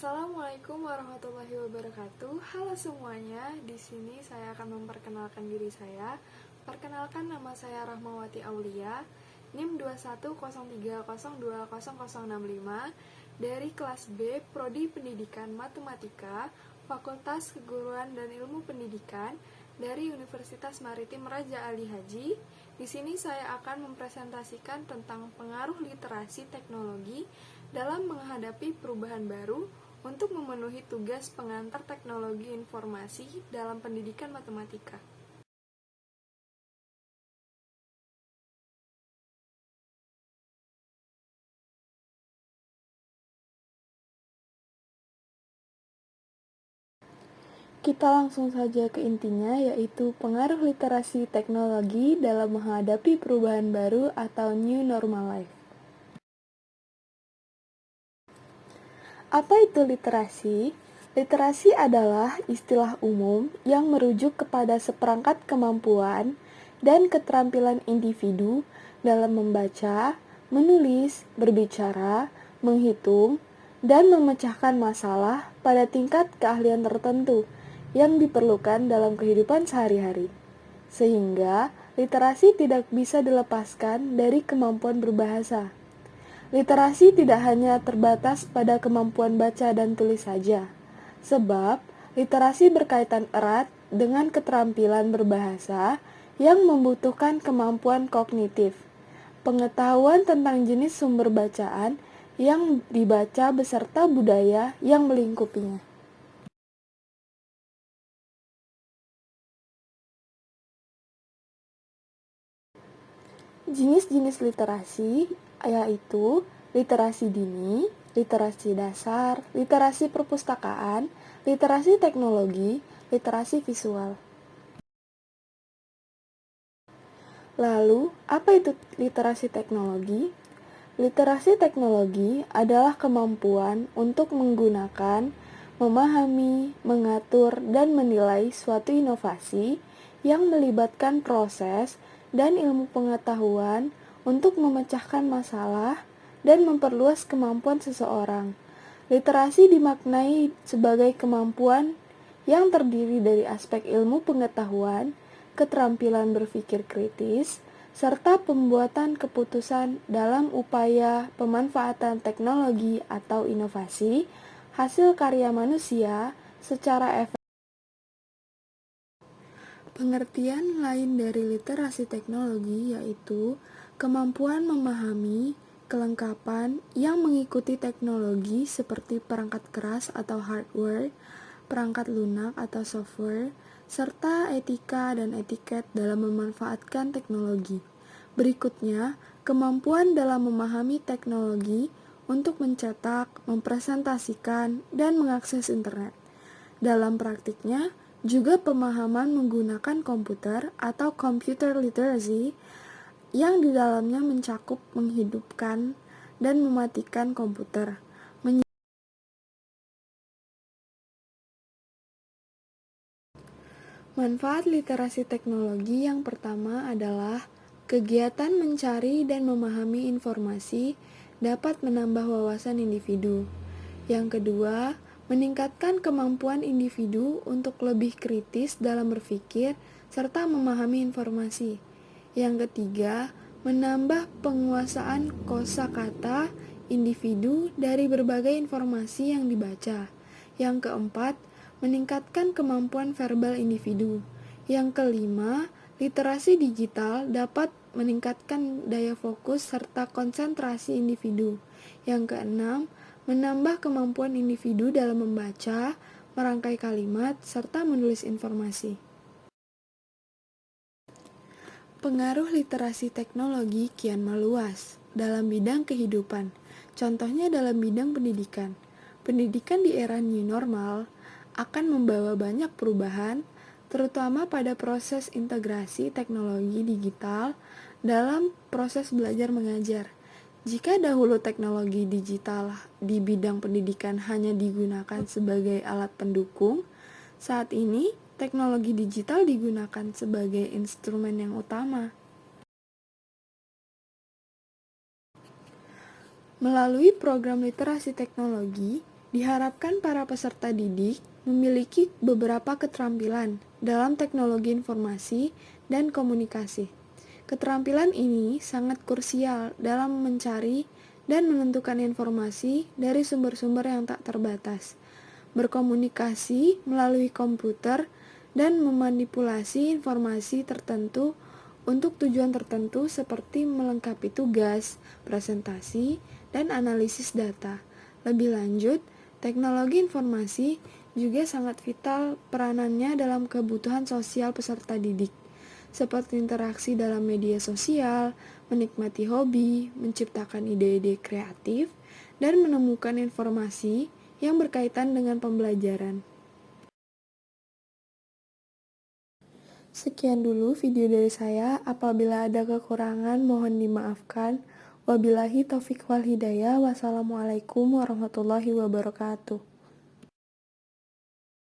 Assalamualaikum warahmatullahi wabarakatuh. Halo semuanya, di sini saya akan memperkenalkan diri saya. Perkenalkan, nama saya Rahmawati Aulia, NIM 2103020065 dari kelas B, Prodi Pendidikan Matematika, Fakultas Keguruan dan Ilmu Pendidikan dari Universitas Maritim Raja Ali Haji. Di sini saya akan mempresentasikan tentang pengaruh literasi teknologi dalam menghadapi perubahan baru untuk memenuhi tugas pengantar teknologi informasi dalam pendidikan matematika. Kita langsung saja ke intinya, yaitu pengaruh literasi teknologi dalam menghadapi perubahan baru atau new normal life. Apa itu literasi? Literasi adalah istilah umum yang merujuk kepada seperangkat kemampuan dan keterampilan individu dalam membaca, menulis, berbicara, menghitung, dan memecahkan masalah pada tingkat keahlian tertentu yang diperlukan dalam kehidupan sehari-hari. Sehingga literasi tidak bisa dilepaskan dari kemampuan berbahasa. Literasi tidak hanya terbatas pada kemampuan baca dan tulis saja, sebab literasi berkaitan erat dengan keterampilan berbahasa yang membutuhkan kemampuan kognitif, pengetahuan tentang jenis sumber bacaan yang dibaca beserta budaya yang melingkupinya. Jenis-jenis literasi yaitu literasi dini, literasi dasar, literasi perpustakaan, literasi teknologi, literasi visual. Lalu, apa itu literasi teknologi? Literasi teknologi adalah kemampuan untuk menggunakan, memahami, mengatur, dan menilai suatu inovasi yang melibatkan proses dan ilmu pengetahuan untuk memecahkan masalah dan memperluas kemampuan seseorang. Literasi dimaknai sebagai kemampuan yang terdiri dari aspek ilmu pengetahuan, keterampilan berpikir kritis, serta pembuatan keputusan dalam upaya pemanfaatan teknologi atau inovasi hasil karya manusia secara efektif. Pengertian lain dari literasi teknologi yaitu kemampuan memahami kelengkapan yang mengikuti teknologi seperti perangkat keras atau hardware, perangkat lunak atau software, serta etika dan etiket dalam memanfaatkan teknologi. Berikutnya, kemampuan dalam memahami teknologi untuk mencetak, mempresentasikan, dan mengakses internet. Dalam praktiknya, juga pemahaman menggunakan komputer atau computer literacy yang di dalamnya mencakup menghidupkan dan mematikan komputer. Manfaat literasi teknologi yang pertama adalah kegiatan mencari dan memahami informasi dapat menambah wawasan individu. Yang kedua, meningkatkan kemampuan individu untuk lebih kritis dalam berpikir serta memahami informasi. Yang ketiga, menambah penguasaan kosakata individu dari berbagai informasi yang dibaca. Yang keempat, meningkatkan kemampuan verbal individu. Yang kelima, literasi digital dapat meningkatkan daya fokus serta konsentrasi individu. Yang keenam, menambah kemampuan individu dalam membaca, merangkai kalimat, serta menulis informasi. Pengaruh literasi teknologi kian meluas dalam bidang kehidupan. Contohnya dalam bidang pendidikan. Pendidikan di era new normal akan membawa banyak perubahan, terutama pada proses integrasi teknologi digital dalam proses belajar mengajar. Jika dahulu teknologi digital di bidang pendidikan hanya digunakan sebagai alat pendukung, saat ini teknologi digital digunakan sebagai instrumen yang utama. Melalui program literasi teknologi, Diharapkan para peserta didik memiliki beberapa keterampilan dalam teknologi informasi dan komunikasi. Keterampilan ini sangat krusial dalam mencari dan menentukan informasi dari sumber-sumber yang tak terbatas, berkomunikasi melalui komputer, dan memanipulasi informasi tertentu untuk tujuan tertentu seperti melengkapi tugas, presentasi, dan analisis data. Lebih lanjut, teknologi informasi juga sangat vital peranannya dalam kebutuhan sosial peserta didik, seperti interaksi dalam media sosial, menikmati hobi, menciptakan ide-ide kreatif, dan menemukan informasi yang berkaitan dengan pembelajaran. Sekian dulu video dari saya. Apabila ada kekurangan, mohon dimaafkan. Wabillahi taufiq wal hidayah. Wassalamualaikum warahmatullahi wabarakatuh.